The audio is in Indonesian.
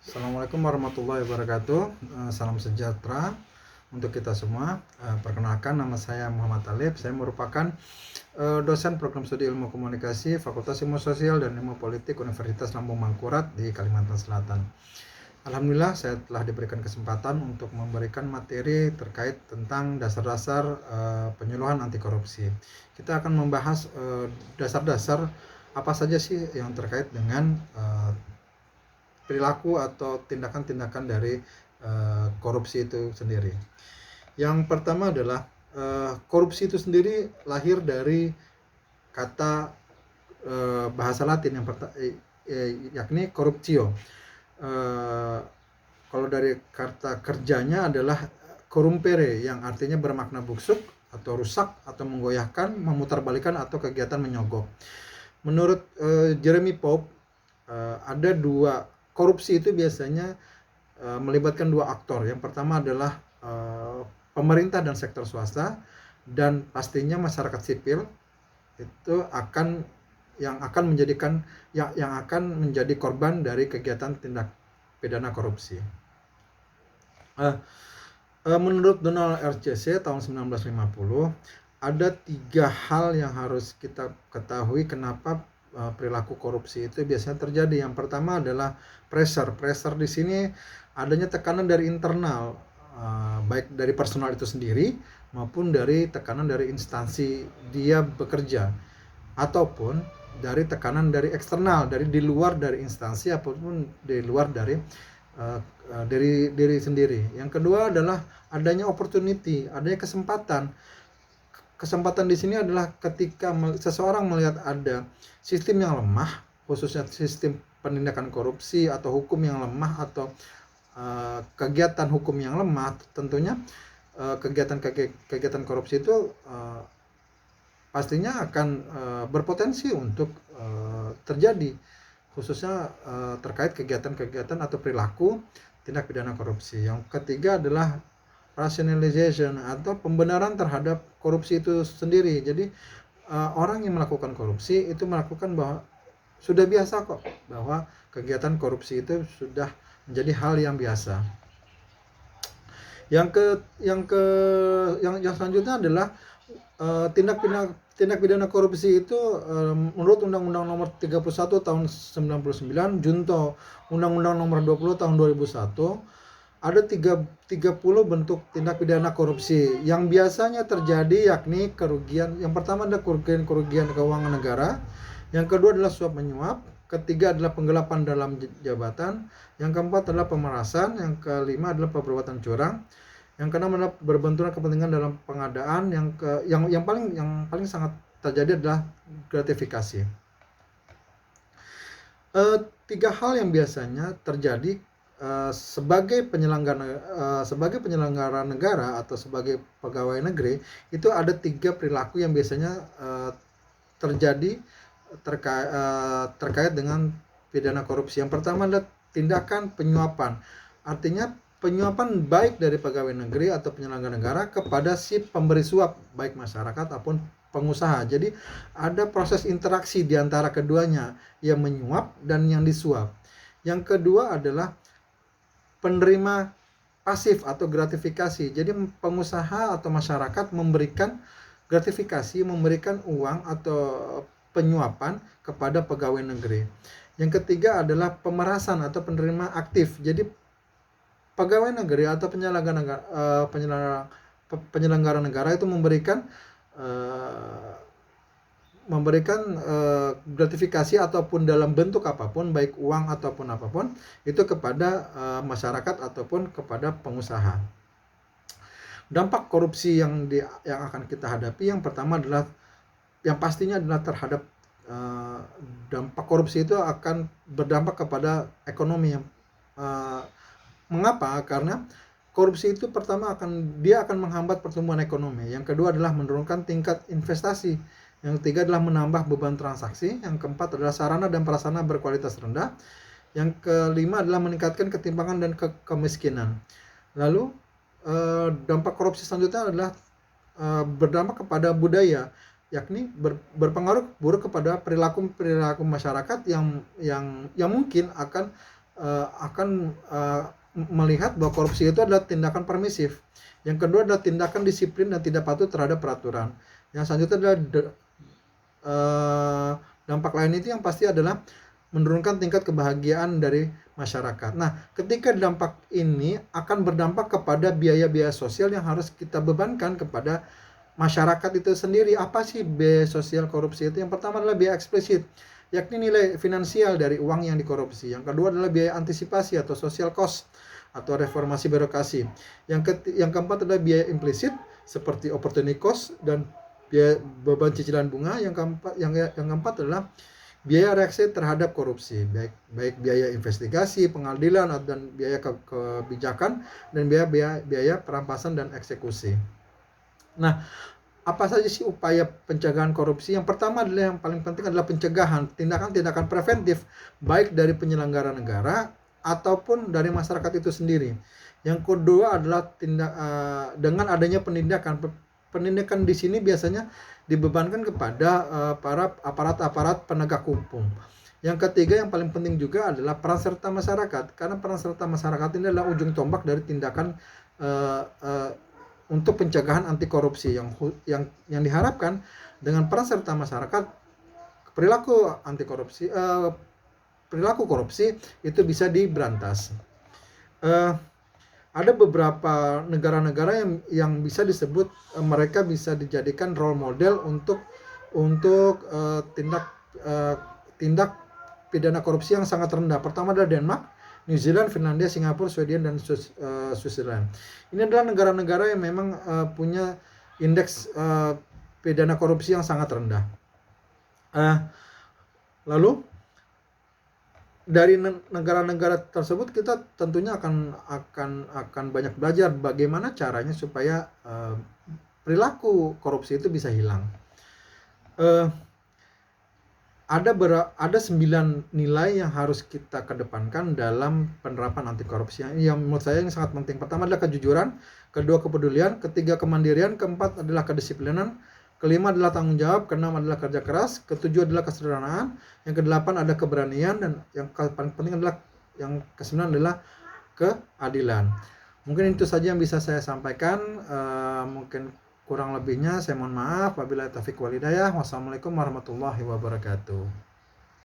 Assalamualaikum warahmatullahi wabarakatuh. Salam sejahtera untuk kita semua. Perkenalkan, nama saya Muhammad Alif. Saya merupakan dosen program studi ilmu komunikasi Fakultas Ilmu Sosial dan Ilmu Politik Universitas Lambung Mangkurat di Kalimantan Selatan. Alhamdulillah, saya telah diberikan kesempatan untuk memberikan materi terkait tentang dasar-dasar penyuluhan anti korupsi. Kita akan membahas dasar-dasar apa saja sih yang terkait dengan perilaku atau tindakan-tindakan dari korupsi itu sendiri. Yang pertama adalah korupsi itu sendiri lahir dari kata bahasa Latin yang yakni corruptio. Kalau dari kata kerjanya adalah corrumpere, yang artinya bermakna busuk atau rusak atau menggoyahkan, memutarbalikkan atau kegiatan menyogok. Menurut Jeremy Pope, ada dua korupsi itu biasanya melibatkan dua aktor. Yang pertama adalah pemerintah dan sektor swasta, dan pastinya masyarakat sipil itu akan menjadi korban dari kegiatan tindak pidana korupsi. Menurut Donald RCC tahun 1950, ada 3 hal yang harus kita ketahui kenapa perilaku korupsi itu biasanya terjadi. Yang pertama adalah pressure. Pressure di sini adanya tekanan dari internal, baik dari personal itu sendiri maupun dari tekanan dari instansi dia bekerja, ataupun dari tekanan dari eksternal, dari di luar dari instansi ataupun di luar dari diri sendiri. Yang kedua adalah adanya opportunity, adanya kesempatan. Kesempatan di sini adalah ketika seseorang melihat ada sistem yang lemah, khususnya sistem penindakan korupsi atau hukum yang lemah atau kegiatan hukum yang lemah. Tentunya kegiatan korupsi itu pastinya akan berpotensi untuk terjadi, khususnya terkait kegiatan-kegiatan atau perilaku tindak pidana korupsi. Yang ketiga adalah rationalization atau pembenaran terhadap korupsi itu sendiri. Jadi orang yang melakukan korupsi itu melakukan bahwa sudah biasa kok, bahwa kegiatan korupsi itu sudah menjadi hal yang biasa. Yang selanjutnya adalah tindak pidana korupsi itu menurut Undang-Undang Nomor 31 tahun 99, Junto Undang-Undang Nomor 20 tahun 2001, ada 30 bentuk tindak pidana korupsi yang biasanya terjadi, yakni kerugian. Yang pertama adalah kerugian keuangan negara, yang kedua adalah suap menyuap, ketiga adalah penggelapan dalam jabatan, yang keempat adalah pemerasan, yang kelima adalah perbuatan curang, yang keenam adalah berbenturan kepentingan dalam pengadaan, yang paling sangat terjadi adalah gratifikasi. 3 hal yang biasanya terjadi sebagai penyelenggara negara atau sebagai pegawai negeri, itu ada 3 perilaku yang biasanya terjadi terkait dengan pidana korupsi. Yang pertama adalah tindakan penyuapan, artinya penyuapan baik dari pegawai negeri atau penyelenggara negara kepada si pemberi suap, baik masyarakat ataupun pengusaha. Jadi ada proses interaksi di antara keduanya, yang menyuap dan yang disuap. Yang kedua adalah penerima pasif atau gratifikasi. Jadi pengusaha atau masyarakat memberikan gratifikasi, memberikan uang atau penyuapan kepada pegawai negeri. Yang ketiga adalah pemerasan atau penerima aktif. Jadi pegawai negeri atau penyelenggara negara itu memberikan gratifikasi ataupun dalam bentuk apapun, baik uang ataupun apapun, itu kepada masyarakat ataupun kepada pengusaha. Dampak korupsi yang akan kita hadapi, yang pertama adalah, yang pastinya adalah terhadap dampak korupsi itu akan berdampak kepada ekonomi. Mengapa? Karena korupsi itu pertama akan menghambat pertumbuhan ekonomi. Yang kedua adalah menurunkan tingkat investasi. Yang ketiga adalah menambah beban transaksi. Yang keempat adalah sarana dan prasarana berkualitas rendah. Yang kelima adalah meningkatkan ketimpangan dan kemiskinan. Lalu dampak korupsi selanjutnya adalah berdampak kepada budaya, yakni berpengaruh buruk kepada perilaku masyarakat yang mungkin akan melihat bahwa korupsi itu adalah tindakan permisif. Yang kedua adalah tindakan disiplin dan tidak patuh terhadap peraturan. Yang selanjutnya adalah dampak lain itu yang pasti adalah menurunkan tingkat kebahagiaan dari masyarakat. Nah, ketika dampak ini akan berdampak kepada biaya-biaya sosial yang harus kita bebankan kepada masyarakat itu sendiri. Apa sih biaya sosial korupsi itu? Yang pertama adalah biaya eksplisit, yakni nilai finansial dari uang yang dikorupsi. Yang kedua adalah biaya antisipasi atau social cost atau reformasi birokrasi. Yang keempat adalah biaya implisit seperti opportunity cost dan biaya beban cicilan bunga. Yang keempat adalah biaya reaksi terhadap korupsi, baik biaya investigasi, pengadilan dan biaya kebijakan dan biaya perampasan dan eksekusi. Nah, apa saja sih upaya pencegahan korupsi? Yang pertama adalah yang paling penting adalah pencegahan, tindakan-tindakan preventif baik dari penyelenggara negara ataupun dari masyarakat itu sendiri. Yang kedua adalah dengan adanya penindakan. Penindakan di sini biasanya dibebankan kepada para aparat-aparat penegak hukum. Yang ketiga yang paling penting juga adalah peran serta masyarakat, karena peran serta masyarakat ini adalah ujung tombak dari tindakan untuk pencegahan anti korupsi yang diharapkan dengan peran serta masyarakat perilaku anti korupsi perilaku korupsi itu bisa diberantas. Ada beberapa negara-negara yang bisa disebut mereka bisa dijadikan role model untuk tindak pidana korupsi yang sangat rendah. Pertama adalah Denmark, New Zealand, Finlandia, Singapura, Swedia, dan Switzerland. Ini adalah negara-negara yang memang punya indeks pidana korupsi yang sangat rendah. Lalu dari negara-negara tersebut kita tentunya akan banyak belajar bagaimana caranya supaya perilaku korupsi itu bisa hilang. Ada 9 nilai yang harus kita kedepankan dalam penerapan anti korupsi yang menurut saya yang sangat penting. Pertama adalah kejujuran, kedua kepedulian, ketiga kemandirian, keempat adalah kedisiplinan, kelima adalah tanggung jawab, keenam adalah kerja keras, ketujuh adalah kesederhanaan, yang kedelapan ada keberanian, dan yang paling penting adalah yang kesembilan adalah keadilan. Mungkin itu saja yang bisa saya sampaikan. Mungkin kurang lebihnya saya mohon maaf. Wabillahi taufiq wal hidayah. Wassalamualaikum warahmatullahi wabarakatuh.